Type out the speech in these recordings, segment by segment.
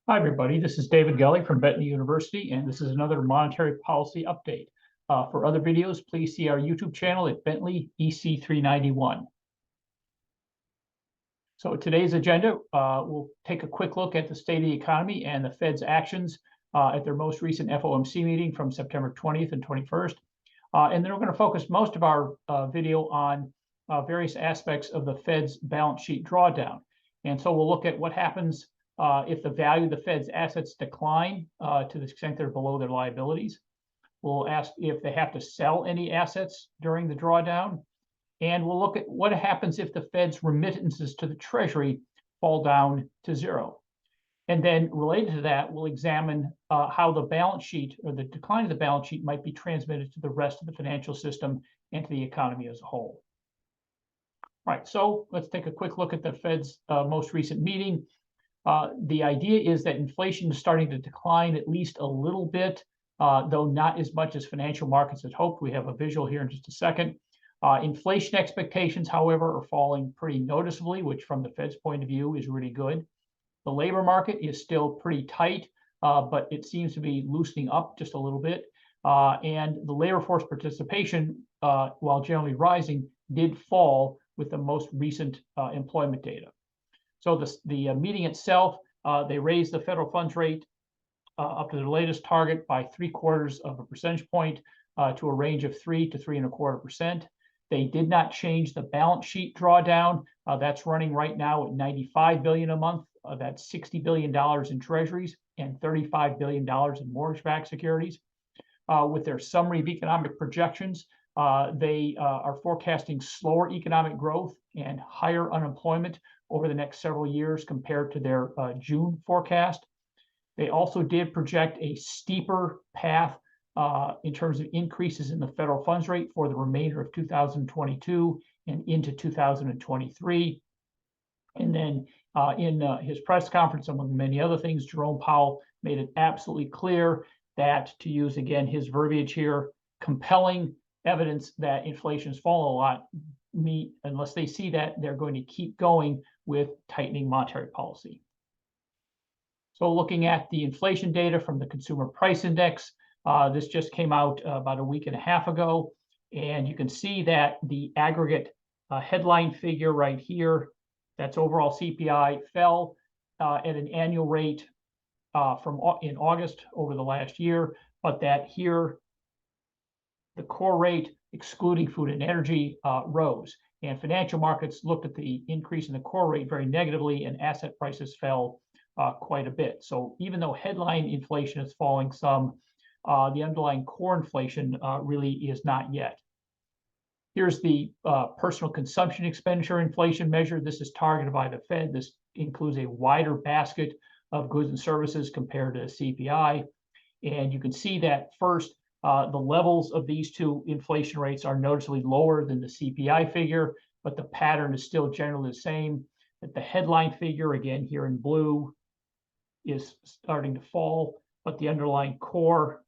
Hi, everybody. This is David Gelly from Bentley University, and this is another monetary policy update. For other videos, please see our YouTube channel at Bentley EC391. So today's agenda, we'll take a quick look at the state of the economy and the Fed's actions at their most recent FOMC meeting from September 20th and 21st. And then we're going to focus most of our video on various aspects of the Fed's balance sheet drawdown. And so we'll look at what happens if the value of the Fed's assets decline to the extent they're below their liabilities. We'll ask if they have to sell any assets during the drawdown. And we'll look at what happens if the Fed's remittances to the Treasury fall down to zero. And then related to that, we'll examine how the balance sheet or the decline of the balance sheet might be transmitted to the rest of the financial system and to the economy as a whole. All right, so let's take a quick look at the Fed's most recent meeting. The idea is that inflation is starting to decline at least a little bit, though not as much as financial markets had hoped. We have a visual here in just a second. Inflation expectations, however, are falling pretty noticeably, which from the Fed's point of view is really good. The labor market is still pretty tight, but it seems to be loosening up just a little bit. And the labor force participation, while generally rising, did fall with the most recent employment data. So the meeting itself, they raised the federal funds rate up to the latest target by 0.75 of a percentage point to a range of 3 to 3.25%. They did not change the balance sheet drawdown. That's running right now at $95 billion a month. That's $60 billion in treasuries and $35 billion in mortgage-backed securities. With their summary of economic projections, they are forecasting slower economic growth and higher unemployment over the next several years compared to their June forecast. They also did project a steeper path in terms of increases in the federal funds rate for the remainder of 2022 and into 2023. And then in his press conference, among many other things, Jerome Powell made it absolutely clear that, to use again his verbiage here, compelling evidence that inflation has fallen a lot, unless they see that, they're going to keep going with tightening monetary policy. So looking at the inflation data from the Consumer Price Index, this just came out about a week and a half ago, and you can see that the aggregate headline figure right here, that's overall CPI, fell at an annual rate in August over the last year, but that here, the core rate, excluding food and energy, rose. And financial markets looked at the increase in the core rate very negatively, and asset prices fell quite a bit. So even though headline inflation is falling some, the underlying core inflation really is not yet. Here's the personal consumption expenditure inflation measure. This is targeted by the Fed. This includes a wider basket of goods and services compared to CPI. And you can see that first, the levels of these two inflation rates are noticeably lower than the CPI figure, but the pattern is still generally the same. That the headline figure, again here in blue, is starting to fall, but the underlying core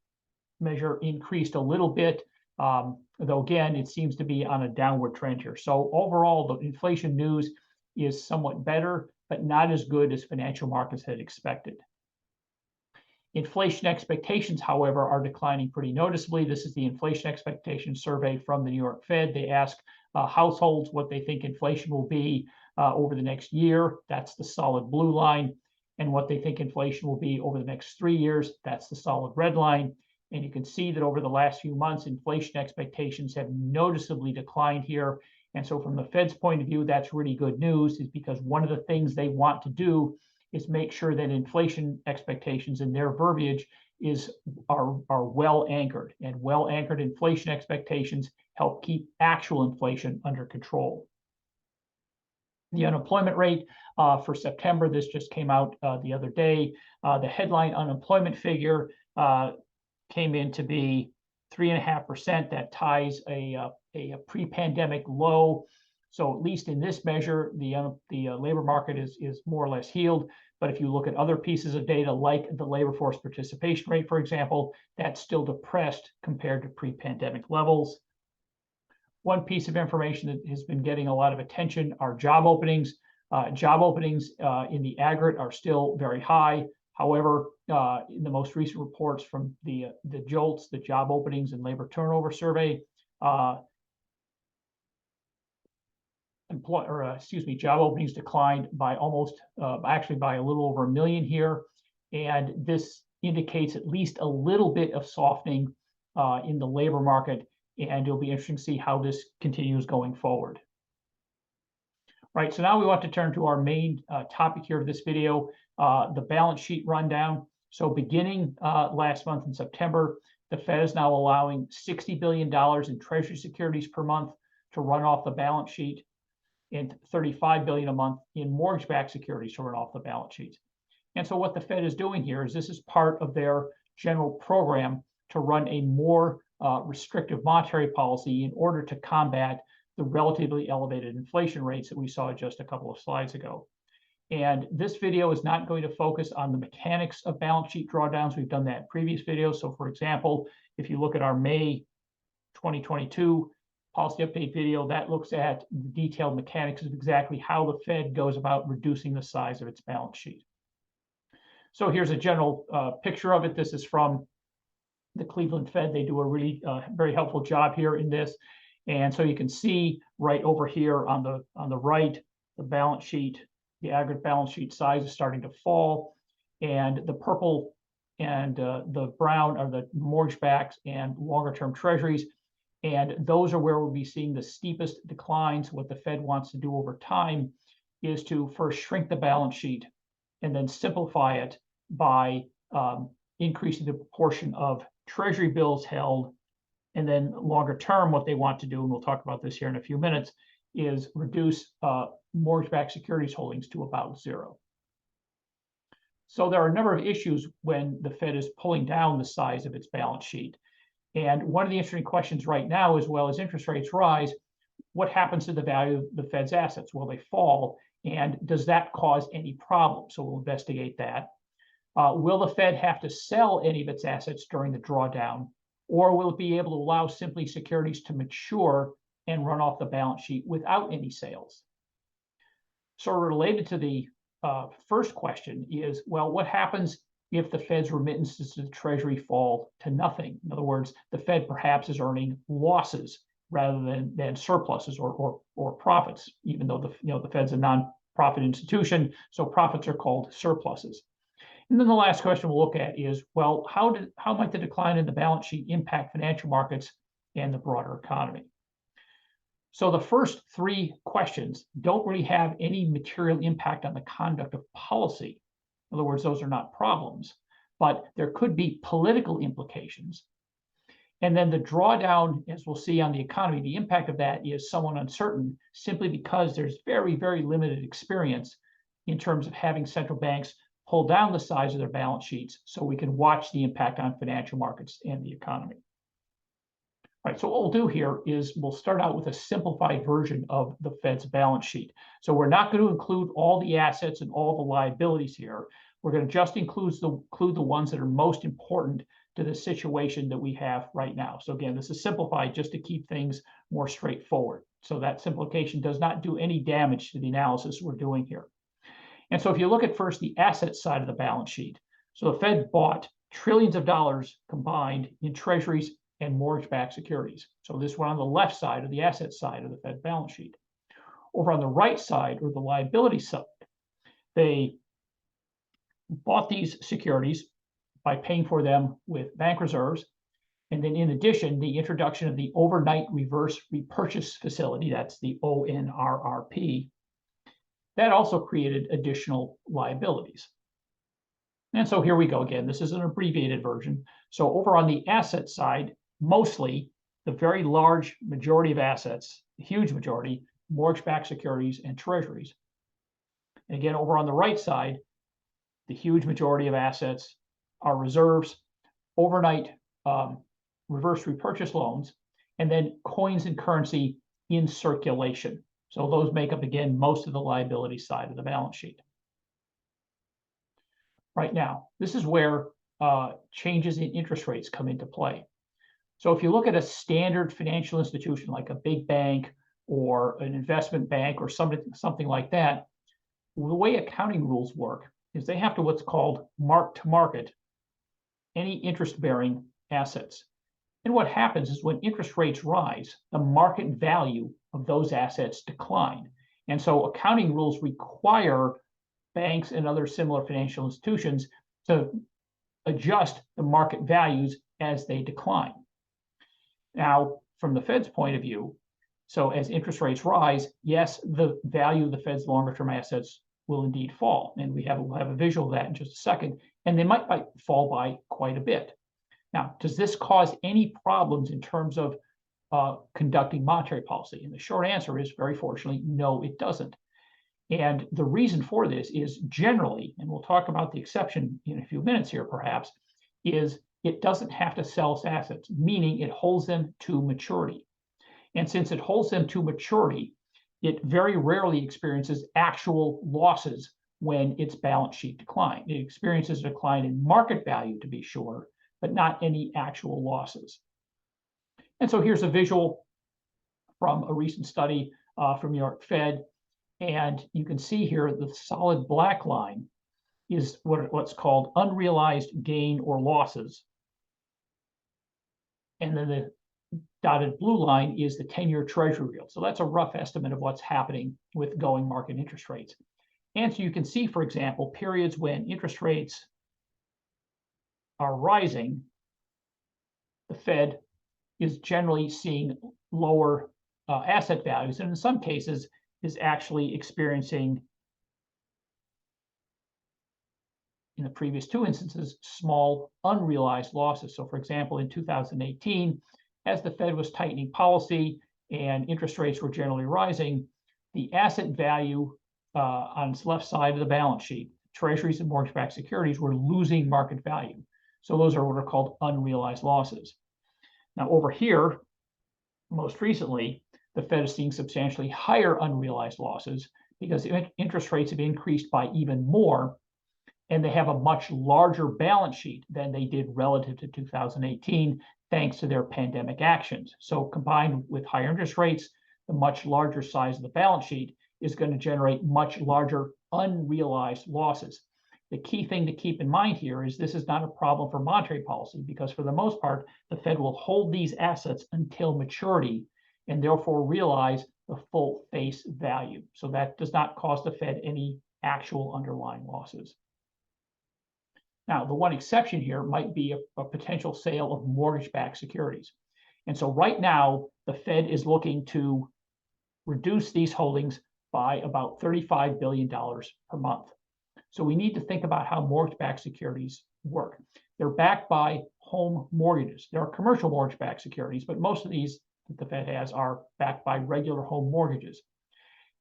measure increased a little bit, though again, it seems to be on a downward trend here. So overall, the inflation news is somewhat better, but not as good as financial markets had expected. Inflation expectations, however, are declining pretty noticeably. This is the inflation expectation survey from the New York Fed. They ask households what they think inflation will be over the next year. That's the solid blue line. And what they think inflation will be over the next 3 years. That's the solid red line. And you can see that over the last few months, inflation expectations have noticeably declined here. And so from the Fed's point of view, that's really good news, is because one of the things they want to do is make sure that inflation expectations in their verbiage are well anchored, and well anchored inflation expectations help keep actual inflation under control. The unemployment rate for September, this just came out the other day. The headline unemployment figure came in to be 3.5%. That ties a pre-pandemic low. So at least in this measure, the labor market is more or less healed. But if you look at other pieces of data, like the labor force participation rate, for example, that's still depressed compared to pre-pandemic levels. One piece of information that has been getting a lot of attention are job openings. Job openings in the aggregate are still very high, However, in the most recent reports from the JOLTS, the Job Openings and Labor Turnover Survey, job openings declined by almost, actually by a little over 1 million here, and this indicates at least a little bit of softening in the labor market, and it'll be interesting to see how this continues going forward. Right, so now we want to turn to our main topic here of this video, the balance sheet rundown. So beginning last month in September, the Fed is now allowing $60 billion in Treasury securities per month to run off the balance sheet, and $35 billion a month in mortgage-backed securities to run off the balance sheet. And so what the Fed is doing here is this is part of their general program to run a more restrictive monetary policy in order to combat the relatively elevated inflation rates that we saw just a couple of slides ago. And this video is not going to focus on the mechanics of balance sheet drawdowns. We've done that in previous videos. So for example, if you look at our May 2022 policy update video, that looks at the detailed mechanics of exactly how the Fed goes about reducing the size of its balance sheet. So here's a general picture of it. This is from the Cleveland Fed. They do a really very helpful job here in this. And so you can see right over here on the right, the balance sheet, the aggregate balance sheet size is starting to fall, and the purple and the brown are the mortgage-backed and longer-term treasuries, and those are where we'll be seeing the steepest declines. What the Fed wants to do over time is to first shrink the balance sheet and then simplify it by increasing the proportion of treasury bills held. And then longer term, what they want to do, and we'll talk about this here in a few minutes, is reduce mortgage-backed securities holdings to about zero. So there are a number of issues when the Fed is pulling down the size of its balance sheet. And one of the interesting questions right now, as well as interest rates rise, what happens to the value of the Fed's assets? Will they fall? And does that cause any problem? So we'll investigate that. Will the Fed have to sell any of its assets during the drawdown? Or will it be able to allow simply securities to mature and run off the balance sheet without any sales? So related to the first question is, well, what happens if the Fed's remittances to the Treasury fall to nothing? In other words, the Fed perhaps is earning losses rather than surpluses or profits, even though the Fed's a non-profit institution, so profits are called surpluses. And then the last question we'll look at is, well, how might the decline in the balance sheet impact financial markets and the broader economy? So the first three questions don't really have any material impact on the conduct of policy. In other words, those are not problems, but there could be political implications. And then the drawdown, as we'll see on the economy, the impact of that is somewhat uncertain, simply because there's very, very limited experience in terms of having central banks pull down the size of their balance sheets so we can watch the impact on financial markets and the economy. All right, so what we'll do here is we'll start out with a simplified version of the Fed's balance sheet. So we're not going to include all the assets and all the liabilities here. We're going to just include the ones that are most important to the situation that we have right now. So again, this is simplified just to keep things more straightforward. So that simplification does not do any damage to the analysis we're doing here. And so if you look at first the asset side of the balance sheet, so the Fed bought trillions of dollars combined in treasuries and mortgage-backed securities. So this one on the left side, or the asset side of the Fed balance sheet. Over on the right side, or the liability side, they bought these securities by paying for them with bank reserves. And then in addition, the introduction of the overnight reverse repurchase facility, that's the ONRRP, that also created additional liabilities. And so here we go again. This is an abbreviated version. So over on the asset side, mostly the very large majority of assets, the huge majority, mortgage-backed securities and treasuries. And again, over on the right side, the huge majority of assets are reserves, overnight reverse repurchase loans, and then coins and currency in circulation. So those make up, again, most of the liability side of the balance sheet. Right now, this is where changes in interest rates come into play. So if you look at a standard financial institution like a big bank or an investment bank or something like that, the way accounting rules work is they have to what's called mark to market any interest-bearing assets. And what happens is when interest rates rise, the market value of those assets decline. And so accounting rules require banks and other similar financial institutions to adjust the market values as they decline. Now, from the Fed's point of view, so as interest rates rise, yes, the value of the Fed's longer-term assets will indeed fall. And we'll have a visual of that in just a second. And they might fall by quite a bit. Now, does this cause any problems in terms of conducting monetary policy? And the short answer is, very fortunately, no, it doesn't. And the reason for this is generally, and we'll talk about the exception in a few minutes here perhaps, is it doesn't have to sell its assets, meaning it holds them to maturity. And since it holds them to maturity, it very rarely experiences actual losses when its balance sheet declines. It experiences a decline in market value, to be sure, but not any actual losses. And so here's a visual from a recent study from New York Fed. And you can see here the solid black line is what's called unrealized gain or losses. And then the dotted blue line is the 10-year Treasury yield. So that's a rough estimate of what's happening with going market interest rates. And so you can see, for example, periods when interest rates are rising, the Fed is generally seeing lower asset values, and in some cases is actually experiencing, in the previous two instances, small unrealized losses. So for example, in 2018, as the Fed was tightening policy and interest rates were generally rising, the asset value on its left side of the balance sheet, treasuries and mortgage-backed securities, were losing market value. So those are what are called unrealized losses. Now over here, most recently, the Fed is seeing substantially higher unrealized losses because interest rates have increased by even more, and they have a much larger balance sheet than they did relative to 2018, thanks to their pandemic actions. So combined with higher interest rates, the much larger size of the balance sheet is going to generate much larger unrealized losses. The key thing to keep in mind here is this is not a problem for monetary policy, because for the most part, the Fed will hold these assets until maturity and therefore realize the full face value. So that does not cause the Fed any actual underlying losses. Now, the one exception here might be a potential sale of mortgage-backed securities. And so right now, the Fed is looking to reduce these holdings by about $35 billion per month. So we need to think about how mortgage-backed securities work. They're backed by home mortgages. There are commercial mortgage-backed securities, but most of these that the Fed has are backed by regular home mortgages.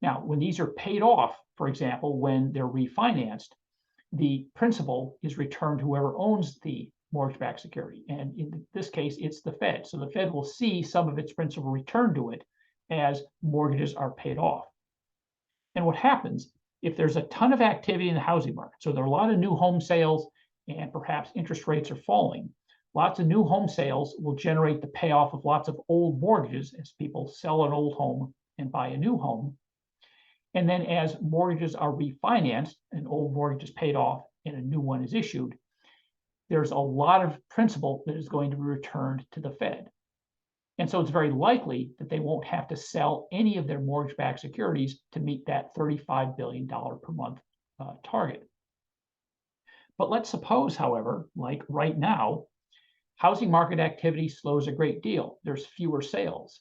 Now, when these are paid off, for example, when they're refinanced, the principal is returned to whoever owns the mortgage-backed security. And in this case, it's the Fed. So the Fed will see some of its principal returned to it as mortgages are paid off. And what happens if there's a ton of activity in the housing market? So there are a lot of new home sales and perhaps interest rates are falling. Lots of new home sales will generate the payoff of lots of old mortgages as people sell an old home and buy a new home. And then as mortgages are refinanced, an old mortgage is paid off and a new one is issued, there's a lot of principal that is going to be returned to the Fed. And so it's very likely that they won't have to sell any of their mortgage-backed securities to meet that $35 billion per month target. But let's suppose, however, like right now, housing market activity slows a great deal. There's fewer sales.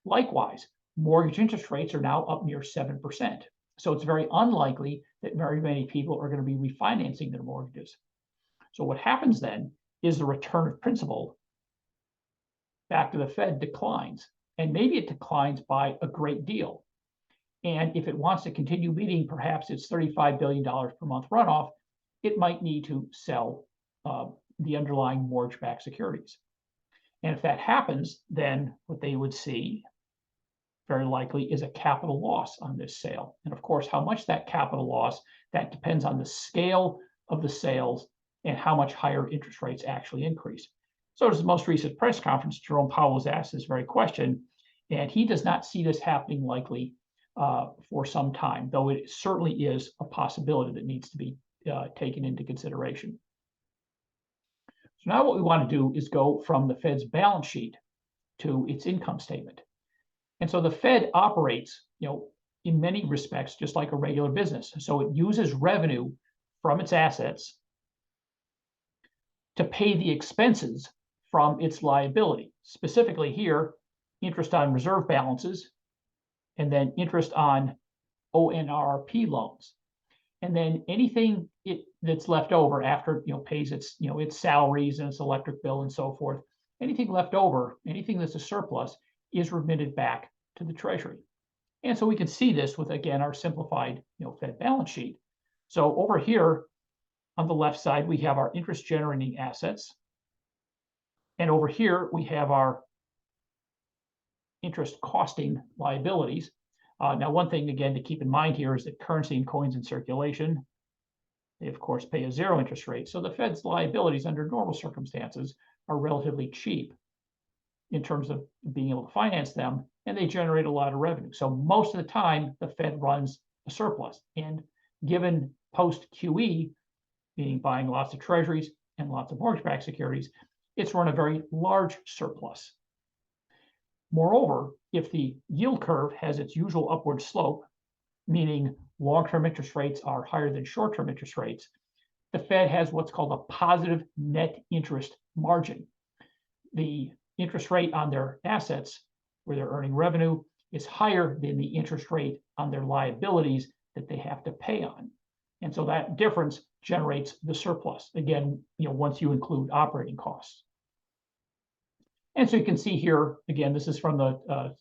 Likewise, mortgage interest rates are now up near 7%. So it's very unlikely that very many people are going to be refinancing their mortgages. So what happens then is the return of principal back to the Fed declines, and maybe it declines by a great deal. And if it wants to continue meeting perhaps its $35 billion per month runoff, it might need to sell the underlying mortgage-backed securities. And if that happens, then what they would see very likely is a capital loss on this sale. And of course, how much that capital loss, that depends on the scale of the sales and how much higher interest rates actually increase. So as the most recent press conference, Jerome Powell was asked this very question, and he does not see this happening likely for some time, though it certainly is a possibility that needs to be taken into consideration. So now what we want to do is go from the Fed's balance sheet to its income statement. And so the Fed operates, in many respects, just like a regular business. So it uses revenue from its assets to pay the expenses from its liability. Specifically here, interest on reserve balances, and then interest on ONRP loans. And then anything that's left over after pays its its salaries and its electric bill and so forth, anything left over, anything that's a surplus, is remitted back to the Treasury. And so we can see this with, again, our simplified Fed balance sheet. So over here on the left side, we have our interest generating assets. And over here, we have our interest costing liabilities. Now, one thing, again, to keep in mind here is that currency and coins in circulation, they, of course, pay a zero interest rate. So the Fed's liabilities under normal circumstances are relatively cheap in terms of being able to finance them, and they generate a lot of revenue. So most of the time, the Fed runs a surplus. And given post-QE, meaning buying lots of treasuries and lots of mortgage-backed securities, it's run a very large surplus. Moreover, if the yield curve has its usual upward slope, meaning long-term interest rates are higher than short-term interest rates, the Fed has what's called a positive net interest margin. The interest rate on their assets, where they're earning revenue, is higher than the interest rate on their liabilities that they have to pay on. And so that difference generates the surplus. Again, once you include operating costs. And so you can see here, again, this is from the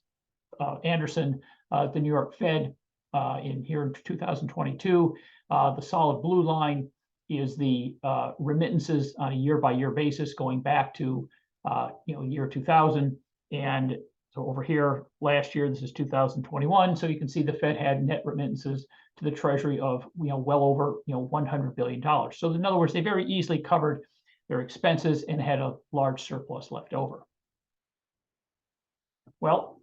Anderson, the New York Fed in 2022. The solid blue line is the remittances on a year-by-year basis going back to year 2000. And so over here, last year, this is 2021. So you can see the Fed had net remittances to the Treasury of well over $100 billion. So in other words, they very easily covered their expenses and had a large surplus left over. Well,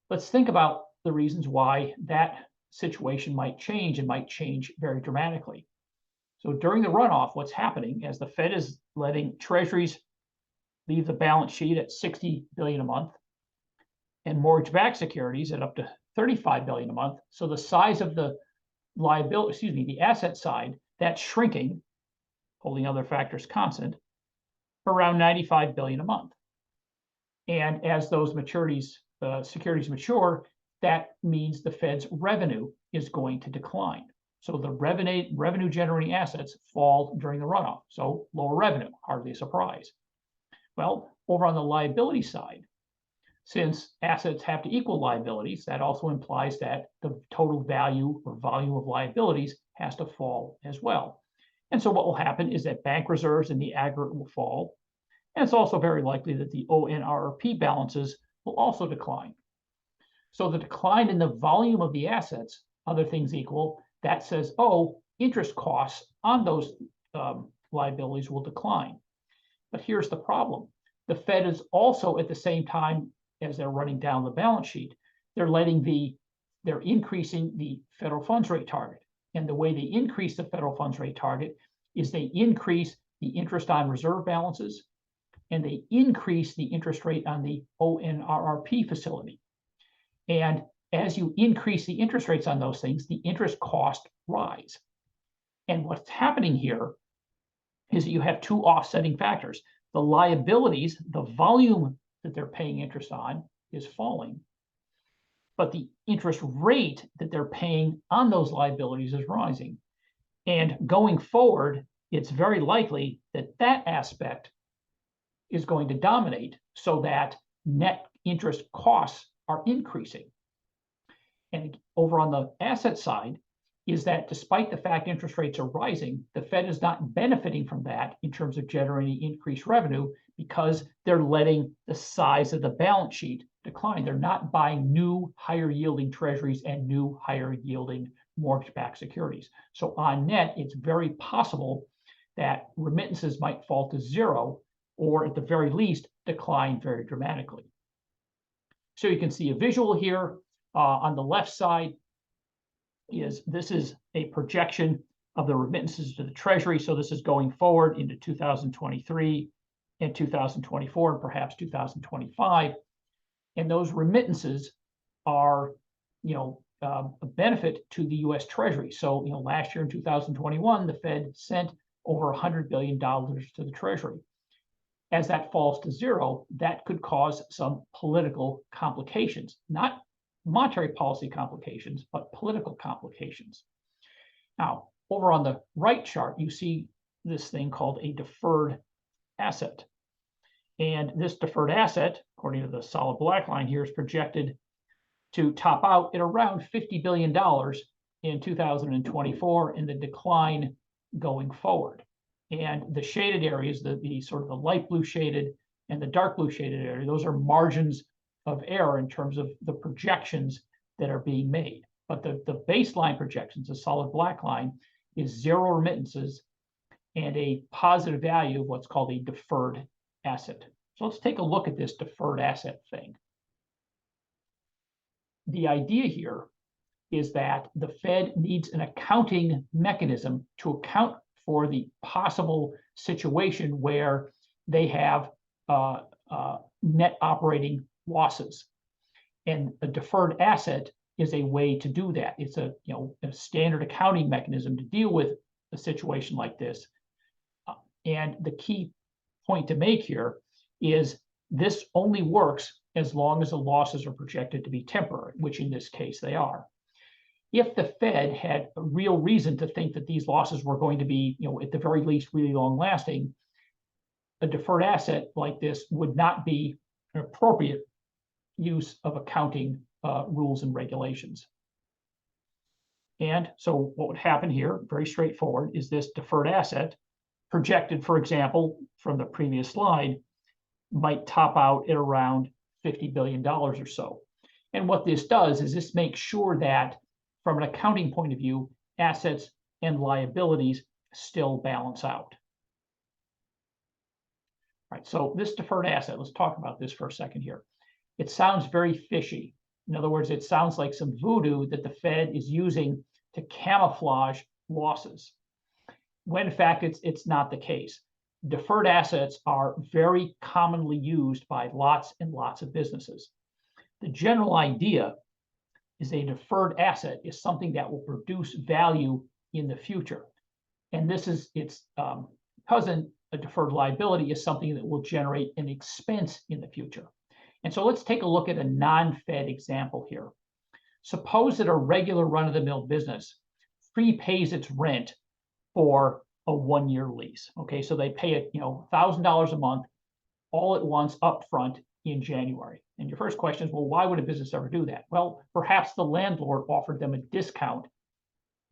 let's think about the reasons why that situation might change, and might change very dramatically. So during the runoff, what's happening as the Fed is letting Treasuries leave the balance sheet at $60 billion a month, and mortgage-backed securities at up to $35 billion a month. So the size of the liability, the asset side, that's shrinking, holding other factors constant, around $95 billion a month. And as those securities mature, that means the Fed's revenue is going to decline. So the revenue generating assets fall during the runoff. So lower revenue, hardly a surprise. Well, over on the liability side, since assets have to equal liabilities, that also implies that the total value or volume of liabilities has to fall as well. And so what will happen is that bank reserves in the aggregate will fall. And it's also very likely that the ONRP balances will also decline. So the decline in the volume of the assets, other things equal, that says, oh, interest costs on those liabilities will decline. But here's the problem. The Fed is also, at the same time as they're running down the balance sheet, they're increasing the federal funds rate target. And the way they increase the federal funds rate target is they increase the interest on reserve balances, and they increase the interest rate on the ONRRP facility. And as you increase the interest rates on those things, the interest costs rise. And what's happening here is that you have two offsetting factors. The liabilities, the volume that they're paying interest on, is falling, but the interest rate that they're paying on those liabilities is rising. And going forward, it's very likely that that aspect is going to dominate, so that net interest costs are increasing. And over on the asset side is that despite the fact interest rates are rising, the Fed is not benefiting from that in terms of generating increased revenue, because they're letting the size of the balance sheet decline. They're not buying new higher yielding treasuries and new higher yielding mortgage-backed securities. So on net, it's very possible that remittances might fall to zero, or at the very least, decline very dramatically. So you can see a visual here on the left side. This is a projection of the remittances to the Treasury. So this is going forward into 2023 and 2024 and perhaps 2025. And those remittances are, a benefit to the U.S. Treasury. So, last year in 2021, the Fed sent over $100 billion to the Treasury. As that falls to zero, that could cause some political complications, not monetary policy complications, but political complications. Now, over on the right chart, you see this thing called a deferred asset. And this deferred asset, according to the solid black line here, is projected to top out at around $50 billion in 2024 and the decline going forward. And the shaded areas, the sort of the light blue shaded and the dark blue shaded area, those are margins of error in terms of the projections that are being made. But the baseline projections, the solid black line, is zero remittances and a positive value of what's called a deferred asset. So let's take a look at this deferred asset thing. The idea here is that the Fed needs an accounting mechanism to account for the possible situation where they have net operating losses. And a deferred asset is a way to do that. It's a standard accounting mechanism to deal with a situation like this. And the key point to make here is this only works as long as the losses are projected to be temporary, which in this case they are. If the Fed had a real reason to think that these losses were going to be, at the very least, really long lasting, a deferred asset like this would not be an appropriate use of accounting rules and regulations. And so what would happen here, very straightforward, is this deferred asset projected, for example, from the previous slide, might top out at around $50 billion or so. And what this does is this makes sure that from an accounting point of view, assets and liabilities still balance out. All right, so this deferred asset, let's talk about this for a second here. It sounds very fishy. In other words, it sounds like some voodoo that the Fed is using to camouflage losses, when in fact it's not the case. Deferred assets are very commonly used by lots and lots of businesses. The general idea is a deferred asset is something that will produce value in the future. And this is its cousin, a deferred liability, is something that will generate an expense in the future. And so let's take a look at a non-Fed example here. Suppose that a regular run-of-the-mill business prepays its rent for a 1-year lease. Okay, so they pay it, $1,000 a month all at once up front in January. And your first question is, well, why would a business ever do that? Well, perhaps the landlord offered them a discount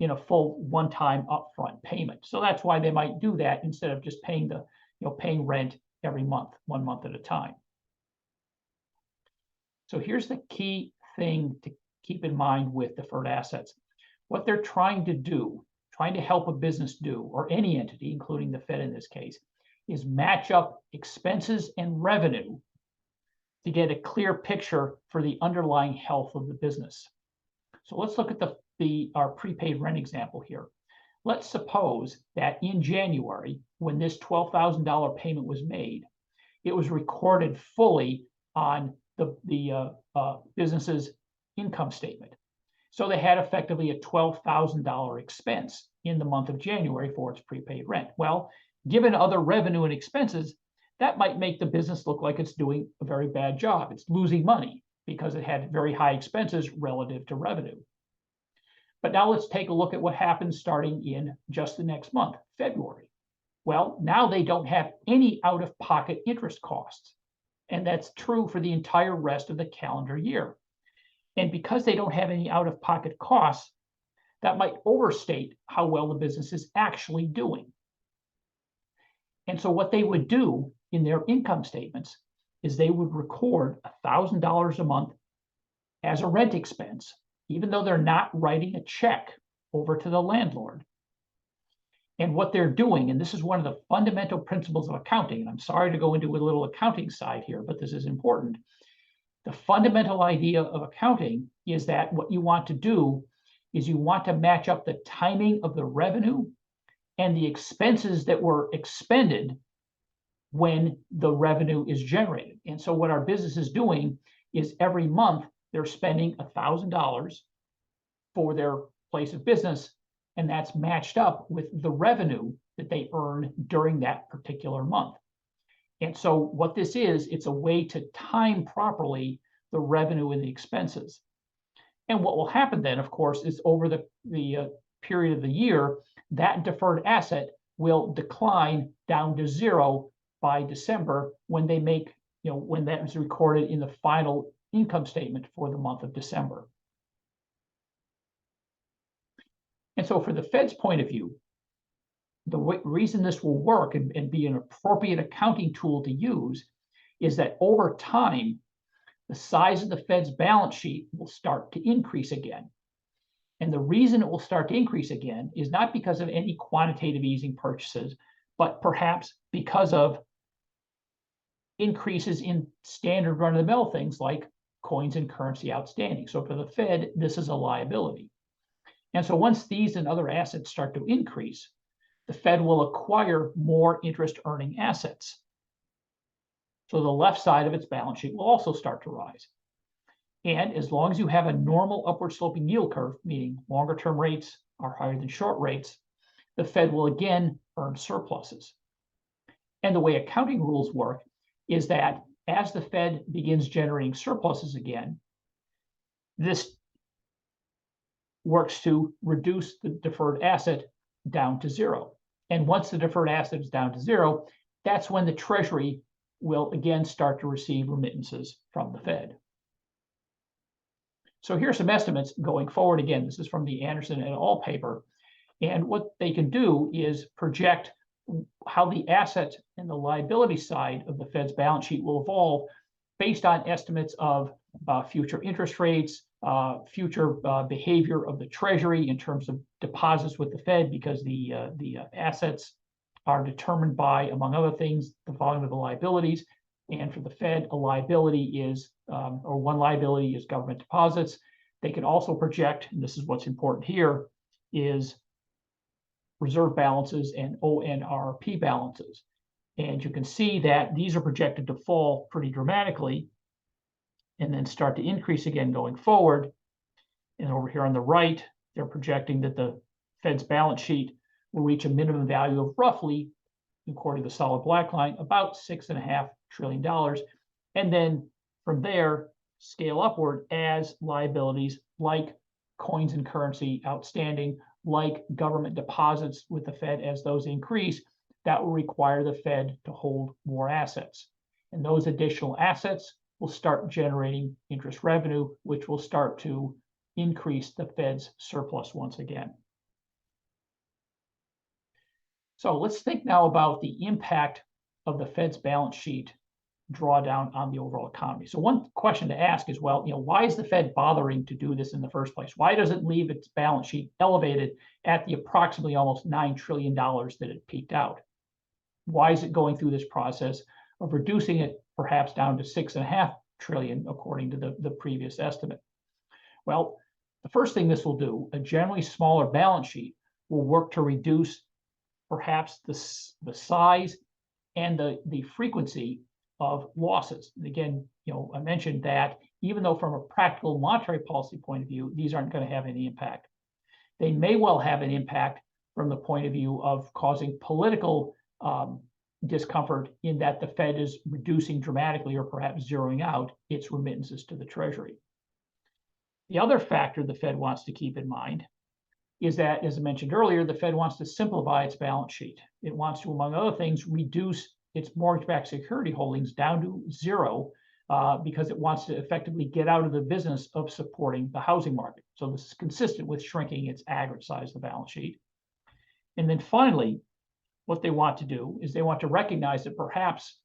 in a full one-time upfront payment. So that's why they might do that instead of just paying paying rent every month, 1 month at a time. So here's the key thing to keep in mind with deferred assets. What they're trying to help a business do, or any entity, including the Fed in this case, is match up expenses and revenue to get a clear picture for the underlying health of the business. So let's look at our prepaid rent example here. Let's suppose that in January, when this $12,000 payment was made, it was recorded fully on the business's income statement. So they had effectively a $12,000 expense in the month of January for its prepaid rent. Well, given other revenue and expenses, that might make the business look like it's doing a very bad job. It's losing money because it had very high expenses relative to revenue. But now let's take a look at what happens starting in just the next month, February. Well, now they don't have any out-of-pocket interest costs. And that's true for the entire rest of the calendar year. And because they don't have any out-of-pocket costs, that might overstate how well the business is actually doing. And so what they would do in their income statements is they would record $1,000 a month as a rent expense, even though they're not writing a check over to the landlord. And what they're doing, and this is one of the fundamental principles of accounting, and I'm sorry to go into a little accounting side here, but this is important. The fundamental idea of accounting is that what you want to do is you want to match up the timing of the revenue and the expenses that were expended when the revenue is generated. And so what our business is doing is every month they're spending $1,000 for their place of business, and that's matched up with the revenue that they earn during that particular month. And so what this is, it's a way to time properly the revenue and the expenses. And what will happen then, of course, is over the period of the year, that deferred asset will decline down to zero by December when they make, when that is recorded in the final income statement for the month of December. And so for the Fed's point of view, the reason this will work and be an appropriate accounting tool to use is that over time, the size of the Fed's balance sheet will start to increase again. And the reason it will start to increase again is not because of any quantitative easing purchases, but perhaps because of increases in standard run-of-the-mill things like coins and currency outstanding. So for the Fed, this is a liability. And so once these and other assets start to increase, the Fed will acquire more interest-earning assets. So the left side of its balance sheet will also start to rise. And as long as you have a normal upward sloping yield curve, meaning longer term rates are higher than short rates, the Fed will again earn surpluses. And the way accounting rules work is that as the Fed begins generating surpluses again, this works to reduce the deferred asset down to zero. And once the deferred asset is down to zero, that's when the Treasury will again start to receive remittances from the Fed. So here's some estimates going forward. Again, this is from the Anderson et al. Paper. And what they can do is project how the asset and the liability side of the Fed's balance sheet will evolve based on estimates of future interest rates, future behavior of the Treasury in terms of deposits with the Fed, because the assets are determined by, among other things, the volume of the liabilities. And for the Fed, a liability is, or one liability is government deposits. They can also project, and this is what's important here, is reserve balances and ONRP balances. And you can see that these are projected to fall pretty dramatically and then start to increase again going forward. And over here on the right, they're projecting that the Fed's balance sheet will reach a minimum value of roughly, according to the solid black line, about $6.5 trillion. And then from there, scale upward as liabilities like coins and currency outstanding, like government deposits with the Fed, as those increase, that will require the Fed to hold more assets. And those additional assets will start generating interest revenue, which will start to increase the Fed's surplus once again. So let's think now about the impact of the Fed's balance sheet drawdown on the overall economy. So one question to ask is, well, why is the Fed bothering to do this in the first place? Why does it leave its balance sheet elevated at the approximately almost $9 trillion that it peaked out? Why is it going through this process of reducing it perhaps down to $6.5 trillion, according to the previous estimate? Well, the first thing this will do, a generally smaller balance sheet will work to reduce perhaps the size and the frequency of losses. And again, I mentioned that even though from a practical monetary policy point of view, these aren't going to have any impact. They may well have an impact from the point of view of causing political discomfort, in that the Fed is reducing dramatically or perhaps zeroing out its remittances to the Treasury. The other factor the Fed wants to keep in mind is that, as I mentioned earlier, the Fed wants to simplify its balance sheet. It wants to, among other things, reduce its mortgage-backed security holdings down to zero, because it wants to effectively get out of the business of supporting the housing market. So this is consistent with shrinking its aggregate size of the balance sheet. And then finally, what they want to do is they want to recognize that perhaps,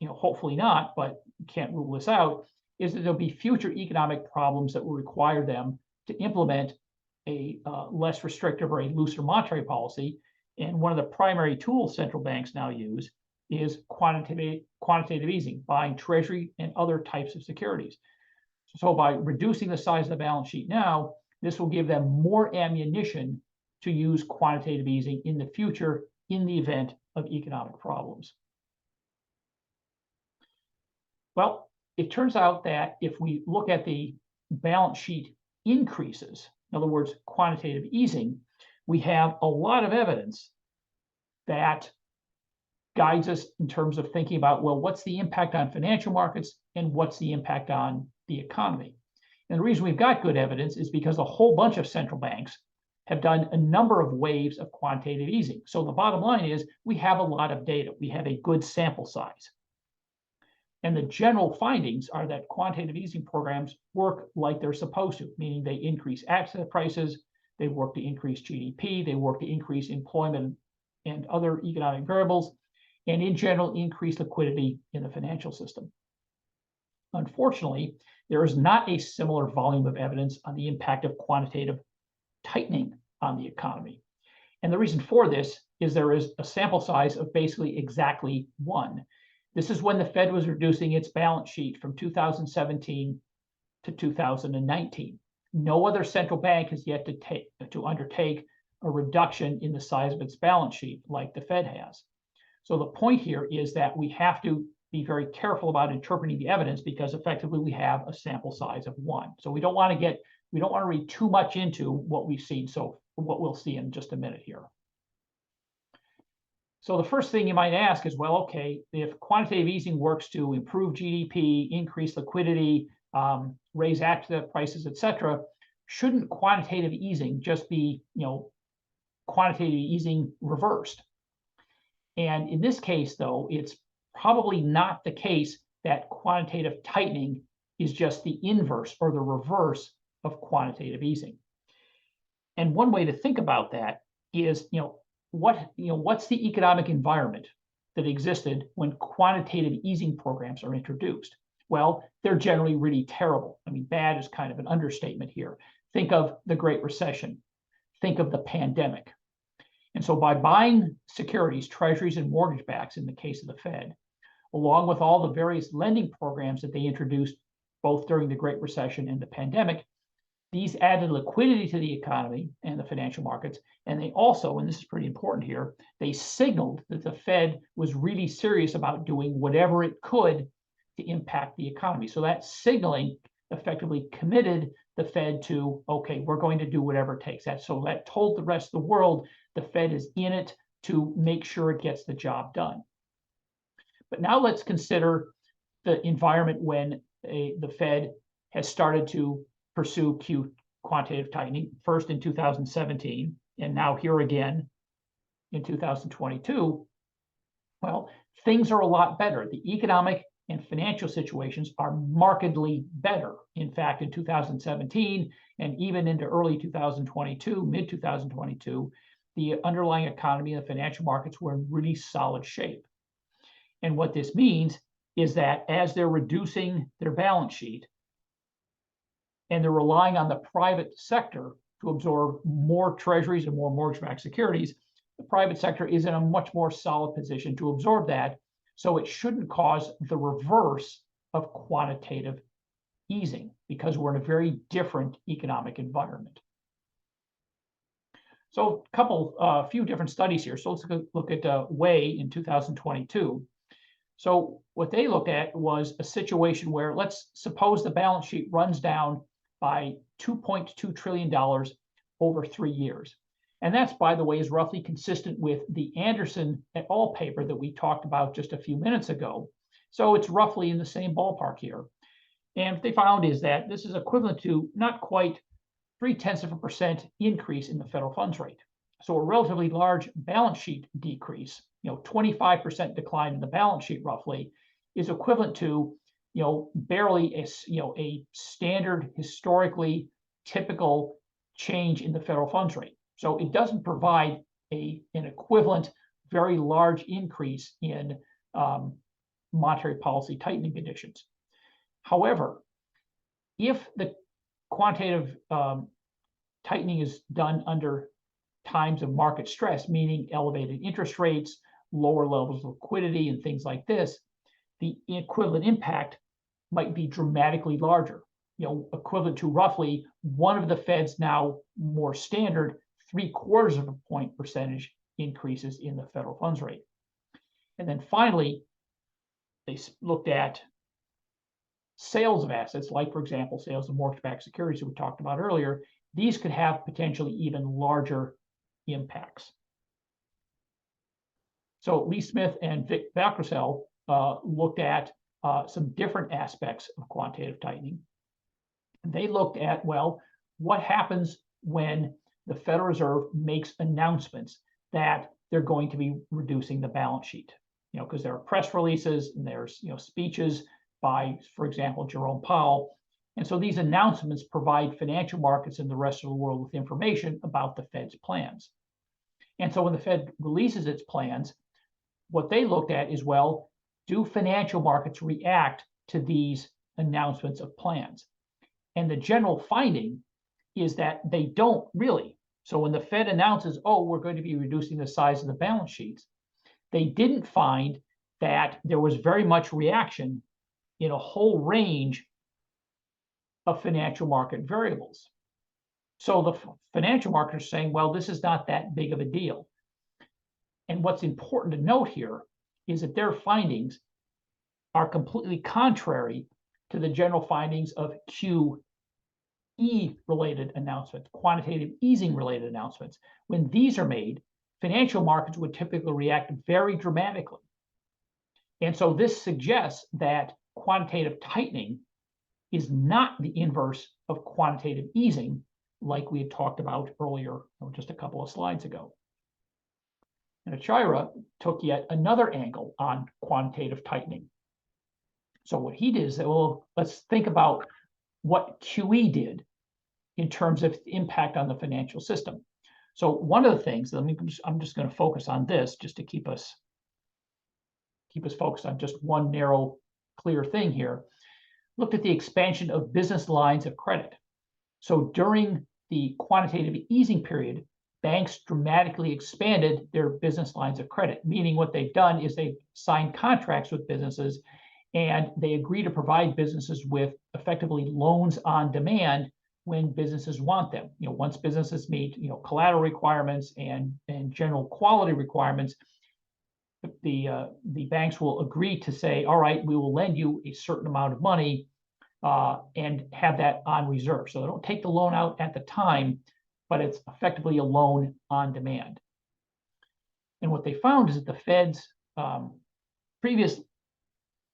hopefully not, but can't rule this out, is that there'll be future economic problems that will require them to implement a less restrictive or a looser monetary policy. And one of the primary tools central banks now use is quantitative easing, buying Treasury and other types of securities. So by reducing the size of the balance sheet now, This will give them more ammunition to use quantitative easing in the future in the event of economic problems. Well, it turns out that if we look at the balance sheet increases, in other words, quantitative easing, we have a lot of evidence that guides us in terms of thinking about, well, what's the impact on financial markets and what's the impact on the economy? And the reason we've got good evidence is because a whole bunch of central banks have done a number of waves of quantitative easing. So the bottom line is we have a lot of data. We have a good sample size. And the general findings are that quantitative easing programs work like they're supposed to, meaning they increase asset prices, they work to increase GDP, they work to increase employment and other economic variables, and in general, increase liquidity in the financial system. Unfortunately, there is not a similar volume of evidence on the impact of quantitative tightening on the economy. And the reason for this is there is a sample size of basically exactly one. This is when the Fed was reducing its balance sheet from 2017 to 2019. No other central bank has yet to undertake a reduction in the size of its balance sheet like the Fed has. So the point here is that we have to be very careful about interpreting the evidence because effectively we have a sample size of one. So we don't want to read too much into what we've seen. So what we'll see in just a minute here. So the first thing you might ask is, well, okay, if quantitative easing works to improve GDP, increase liquidity, raise asset prices, et cetera, shouldn't quantitative easing just be, quantitative easing reversed? And in this case, though, it's probably not the case that quantitative tightening is just the inverse or the reverse of quantitative easing. And one way to think about that is, what's the economic environment that existed when quantitative easing programs are introduced? Well, they're generally really terrible. I mean, bad is kind of an understatement here. Think of the Great Recession. Think of the pandemic. And so by buying securities, treasuries, and mortgage backs in the case of the Fed, along with all the various lending programs that they introduced both during the Great Recession and the pandemic, these added liquidity to the economy and the financial markets. And they also, and this is pretty important here, they signaled that the Fed was really serious about doing whatever it could to impact the economy. So that signaling effectively committed the Fed to, okay, we're going to do whatever it takes. So that told the rest of the world the Fed is in it to make sure it gets the job done. But now let's consider the environment when the Fed has started to pursue quantitative tightening, first in 2017, and now here again in 2022. Well, things are a lot better. The economic and financial situations are markedly better. In fact, in 2017 and even into early 2022, mid-2022, the underlying economy and the financial markets were in really solid shape. And what this means is that as they're reducing their balance sheet and they're relying on the private sector to absorb more treasuries and more mortgage-backed securities, the private sector is in a much more solid position to absorb that. So it shouldn't cause the reverse of quantitative easing because we're in a very different economic environment. So a few different studies here. So let's look at Way in 2022. So what they looked at was a situation where, let's suppose the balance sheet runs down by $2.2 trillion over 3 years. And that's, by the way, is roughly consistent with the Anderson et al. Paper that we talked about just a few minutes ago. So it's roughly in the same ballpark here. And what they found is that this is equivalent to not quite 0.3% increase in the federal funds rate. So a relatively large balance sheet decrease, 25% decline in the balance sheet roughly, is equivalent to, barely a standard historically typical change in the federal funds rate. So it doesn't provide an equivalent, very large increase in monetary policy tightening conditions. However, if the quantitative tightening is done under times of market stress, meaning elevated interest rates, lower levels of liquidity, and things like this, the equivalent impact might be dramatically larger. equivalent to roughly one of the Fed's now more standard 0.75 of a point percentage increases in the federal funds rate. And then finally, they looked at sales of assets, like, for example, sales of mortgage-backed securities that we talked about earlier. These could have potentially even larger impacts. So Lee Smith and Valcarcel looked at some different aspects of quantitative tightening. They looked at, well, what happens when the Federal Reserve makes announcements that they're going to be reducing the balance sheet? Because there are press releases and there's speeches by, for example, Jerome Powell. And so these announcements provide financial markets and the rest of the world with information about the Fed's plans. And so when the Fed releases its plans, what they looked at is, well, do financial markets react to these announcements of plans? And the general finding is that they don't really. So when the Fed announces, oh, we're going to be reducing the size of the balance sheets, they didn't find that there was very much reaction in a whole range of financial market variables. So the financial markets are saying, well, this is not that big of a deal. And what's important to note here is that their findings are completely contrary to the general findings of QE-related announcements, quantitative easing-related announcements. When these are made, financial markets would typically react very dramatically. And so this suggests that quantitative tightening is not the inverse of quantitative easing, like we had talked about earlier, just a couple of slides ago. And Achira took yet another angle on quantitative tightening. So what he did is that, well, let's think about what QE did in terms of impact on the financial system. So one of the things, I'm just going to focus on this just to keep us focused on just one narrow, clear thing here. Looked at the expansion of business lines of credit. So during the quantitative easing period, banks dramatically expanded their business lines of credit, meaning what they've done is they've signed contracts with businesses and they agree to provide businesses with effectively loans on demand when businesses want them. Once businesses meet, collateral requirements and general quality requirements, the banks will agree to say, all right, we will lend you a certain amount of money and have that on reserve. So they don't take the loan out at the time, but it's effectively a loan on demand. And what they found is that the Fed's previous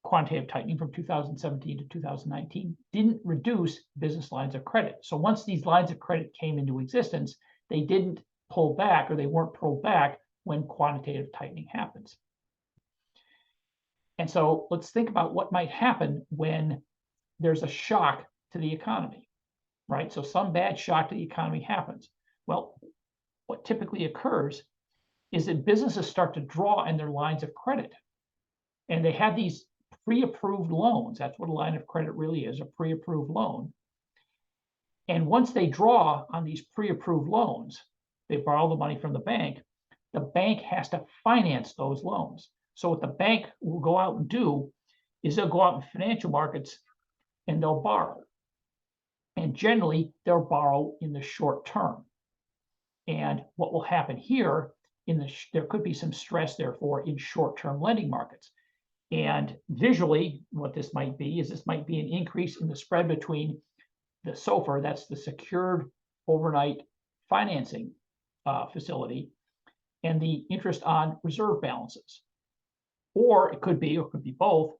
quantitative tightening from 2017 to 2019 didn't reduce business lines of credit. So once these lines of credit came into existence, they didn't pull back, or they weren't pulled back when quantitative tightening happens. And so let's think about what might happen when there's a shock to the economy, right? So some bad shock to the economy happens. Well, what typically occurs is that businesses start to draw in their lines of credit. And they have these pre-approved loans. That's what a line of credit really is, a pre-approved loan. And once they draw on these pre-approved loans, they borrow the money from the bank has to finance those loans. So what the bank will go out and do is they'll go out in financial markets and they'll borrow. And generally, they'll borrow in the short term. And what will happen here, there could be some stress, therefore, in short-term lending markets. And visually, what this might be is this might be an increase in the spread between the SOFR, that's the Secured Overnight Financing Facility, and the interest on reserve balances. Or it could be both,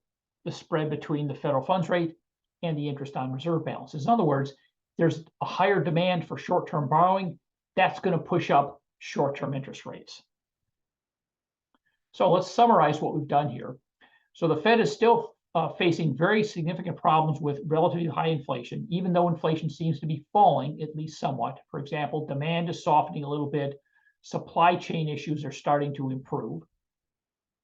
the spread between the federal funds rate and the interest on reserve balances. In other words, there's a higher demand for short-term borrowing. That's going to push up short-term interest rates. So let's summarize what we've done here. So the Fed is still facing very significant problems with relatively high inflation, even though inflation seems to be falling, at least somewhat. For example, demand is softening a little bit. Supply chain issues are starting to improve.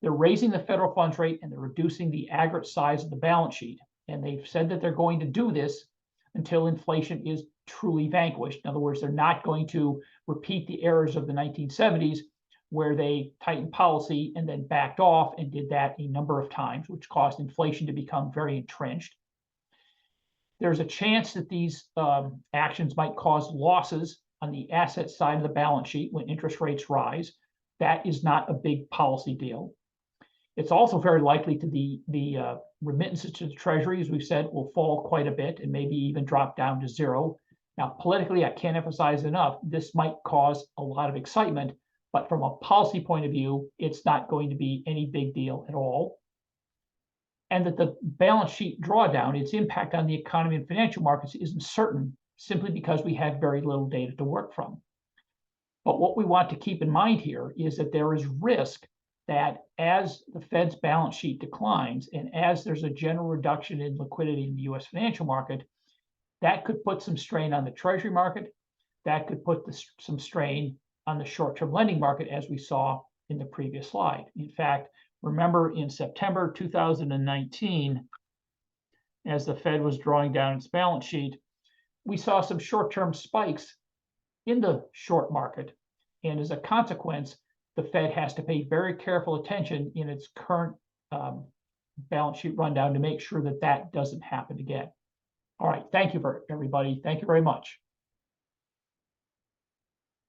They're raising the federal funds rate and they're reducing the aggregate size of the balance sheet. And they've said that they're going to do this until inflation is truly vanquished. In other words, they're not going to repeat the errors of the 1970s, where they tightened policy and then backed off and did that a number of times, which caused inflation to become very entrenched. There's a chance that these actions might cause losses on the asset side of the balance sheet when interest rates rise. That is not a big policy deal. It's also very likely to the remittances to the Treasury, as we've said, will fall quite a bit and maybe even drop down to zero. Now, politically, I can't emphasize enough, this might cause a lot of excitement, but from a policy point of view, it's not going to be any big deal at all. And that the balance sheet drawdown, its impact on the economy and financial markets isn't certain, simply because we have very little data to work from. But what we want to keep in mind here is that there is risk that as the Fed's balance sheet declines and as there's a general reduction in liquidity in the US financial market, that could put some strain on the Treasury market. That could put some strain on the short-term lending market, as we saw in the previous slide. In fact, remember in September 2019, as the Fed was drawing down its balance sheet, we saw some short-term spikes in the short market. And as a consequence, the Fed has to pay very careful attention in its current balance sheet rundown to make sure that that doesn't happen again. All right, thank you for everybody. Thank you very much.